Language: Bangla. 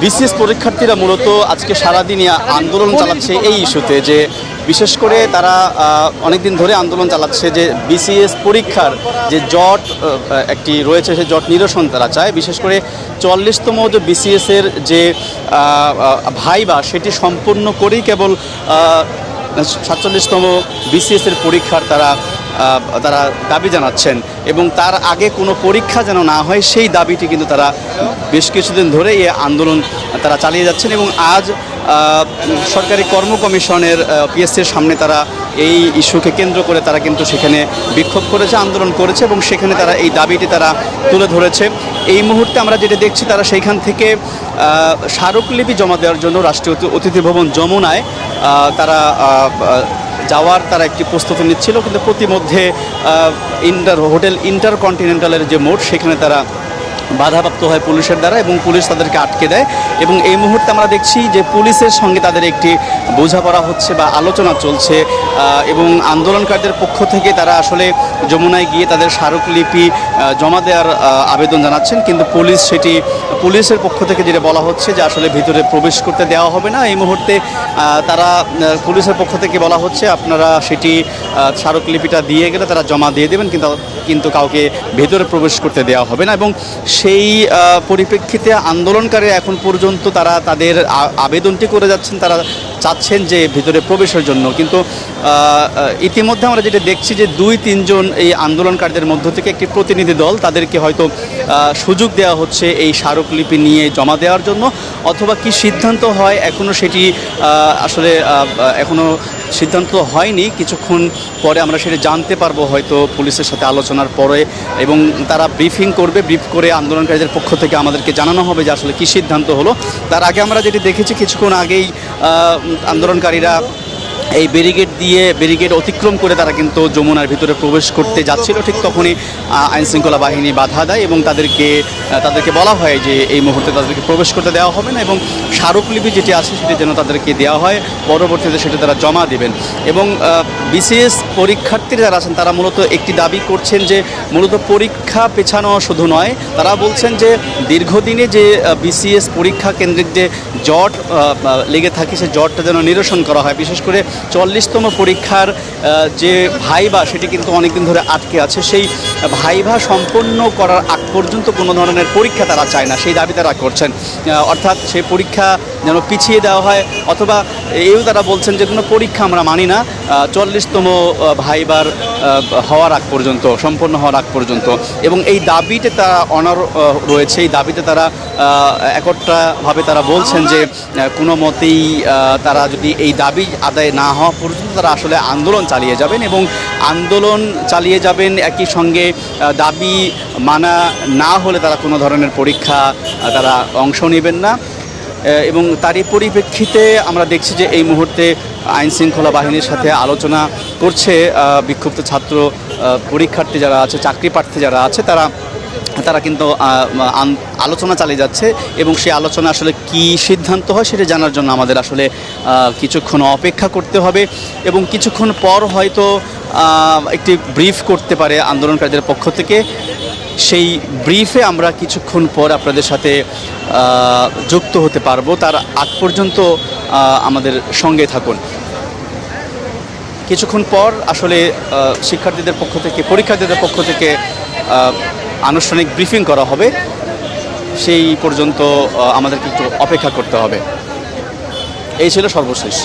বিসিএস পরীক্ষার্থীরা মূলত আজকে সারাদিনই আন্দোলন চালাচ্ছে এই ইস্যুতে, যে বিশেষ করে তারা অনেক দিন ধরে আন্দোলন চালাচ্ছে যে বিসিএস পরীক্ষার যে জট একটি রয়েছে সেই জট নিরসন তারা চায়। বিশেষ করে 44তম যে বিসিএসের যে ভাইবা সেটি সম্পূর্ণ করেই কেবল 47তম বিসিএসের পরীক্ষার তারা দাবি জানাচ্ছেন, এবং তার আগে কোনো পরীক্ষা যেন না হয় সেই দাবিটি কিন্তু তারা বেশ কিছুদিন ধরে এই আন্দোলন তারা চালিয়ে যাচ্ছেন। এবং আজ সরকারি কর্ম কমিশনের পিএসসির সামনে তারা এই ইস্যুকে কেন্দ্র করে তারা কিন্তু সেখানে বিক্ষোভ করেছে, আন্দোলন করেছে, এবং সেখানে তারা এই দাবিটি তারা তুলে ধরেছে। এই মুহূর্তে আমরা যেটা দেখছি, তারা সেইখান থেকে স্মারকলিপি জমা দেওয়ার জন্য রাষ্ট্রীয় অতিথি ভবন যমুনায় যাওয়ার তারা একটি প্রস্তুতি নিচ্ছিল, কিন্তু প্রতিমধ্যে হোটেল ইন্টারকন্টিনেন্টালের যে মোড় সেখানে তারা বাধাপ্রাপ্ত হয় পুলিশের দ্বারা, এবং পুলিশ তাদেরকে আটকে দেয়। এবং এই মুহূর্তে আমরা দেখছি যে পুলিশের সঙ্গে তাদের একটি বোঝাপড়া হচ্ছে বা আলোচনা চলছে, এবং আন্দোলনকারীদের পক্ষ থেকে তারা আসলে যমুনায় গিয়ে তাদের স্মারকলিপি জমা দেওয়ার আবেদন জানাচ্ছেন, কিন্তু পুলিশের পক্ষ থেকে যেটা বলা হচ্ছে যে আসলে ভিতরে প্রবেশ করতে দেওয়া হবে না। এই মুহূর্তে তারা পুলিশের পক্ষ থেকে বলা হচ্ছে আপনারা সেটি স্মারকলিপিটা দিয়ে গেলে তারা জমা দিয়ে দেবেন, কিন্তু কাউকে ভেতরে প্রবেশ করতে দেওয়া হবে না। এবং সেই পরিপ্রেক্ষিতে আন্দোলনকারী এখন পর্যন্ত তারা তাদের আবেদনটি করে যাচ্ছেন, তারা চাচ্ছেন যে ভিতরে প্রবেশের জন্য। কিন্তু ইতিমধ্যে আমরা যেটা দেখছি যে 2-3 জন এই আন্দোলনকারীদের মধ্য থেকে একটি প্রতিনিধি দল, তাদেরকে হয়তো সুযোগ দেওয়া হচ্ছে এই স্মারকলিপি নিয়ে জমা দেওয়ার জন্য, অথবা কি সিদ্ধান্ত হয় এখনও সেটি আসলে এখনও সিদ্ধান্ত হয়নি। কিছুক্ষণ পরে আমরা সেটা জানতে পারবো হয়তো পুলিশের সাথে আলোচনার পরে, এবং তারা ব্রিফ করে আন্দোলনকারীদের পক্ষ থেকে আমাদেরকে জানানো হবে যে আসলে কী সিদ্ধান্ত হলো। তার আগে আমরা যেটি দেখেছি, কিছুক্ষণ আগেই আন্দোলনকারীরা এই ব্যারিকেড অতিক্রম করে তারা কিন্তু যমুনার ভিতরে প্রবেশ করতে যাচ্ছিল। ঠিক তখনই আইনশৃঙ্খলা বাহিনী বাধা দেয়, এবং তাদেরকে বলা হয় যে এই মুহূর্তে তাদেরকে প্রবেশ করতে দেওয়া হবে না, এবং স্মারকলিপি যেটি আছে সেটি যেন তাদেরকে দেওয়া হয়, পরবর্তীতে সেটা তারা জমা দেবেন। এবং বিসিএস পরীক্ষার্থীরা যারা আছেন তারা মূলত একটি দাবি করছেন যে মূলত পরীক্ষা পেছানো শুধু নয়, তারা বলছেন যে দীর্ঘদিনে যে বিসিএস পরীক্ষা কেন্দ্রিক যে জট লেগে থাকে সেই জটটা যেন নিরসন করা হয়। বিশেষ করে 44তম পরীক্ষার যে ভাইবা সেটি কিন্তু অনেকদিন ধরে আটকে আছে, সেই ভাইভা সম্পন্ন করার আগ পর্যন্ত কোনো ধরনের পরীক্ষা তারা চায় না, সেই দাবি তারা করছেন। অর্থাৎ সেই পরীক্ষা যেন পিছিয়ে দেওয়া হয়, অথবা এও তারা বলছেন যে কোনো পরীক্ষা আমরা মানি না 44তম ভাইবার সম্পন্ন হওয়ার আগ পর্যন্ত। এবং এই দাবিতে তারা অনড় রয়েছে, এই দাবিতে তারা একট্রাভাবে তারা বলছেন যে কোনো মতেই তারা যদি এই দাবি আদায় না হওয়া পর্যন্ত তারা আসলে আন্দোলন চালিয়ে যাবেন। একই সঙ্গে দাবি মানা না হলে তারা কোনো ধরনের পরীক্ষা তারা অংশ নেবেন না। এবং তারই পরিপ্রেক্ষিতে আমরা দেখছি যে এই মুহূর্তে আইনশৃঙ্খলা বাহিনীর সাথে আলোচনা করছে বিক্ষুব্ধ ছাত্র পরীক্ষার্থী যারা আছে, চাকরি প্রার্থী যারা আছে, তারা কিন্তু আলোচনা চালিয়ে যাচ্ছে। এবং সেই আলোচনা আসলে কি সিদ্ধান্ত হয় সেটা জানার জন্য আমাদের আসলে কিছুক্ষণ অপেক্ষা করতে হবে, এবং কিছুক্ষণ পর হয়তো একটি ব্রিফ করতে পারে আন্দোলনকারীদের পক্ষ থেকে। সেই ব্রিফে আমরা কিছুক্ষণ পর আপনাদের সাথে যুক্ত হতে পারবো। তার আগ পর্যন্ত আমাদের সঙ্গে থাকুন। কিছুক্ষণ পর আসলে পরীক্ষার্থীদের পক্ষ থেকে আনুষ্ঠানিক ব্রিফিং করা হবে, সেই পর্যন্ত আমাদেরকে একটু অপেক্ষা করতে হবে। এই ছিল সর্বশেষ।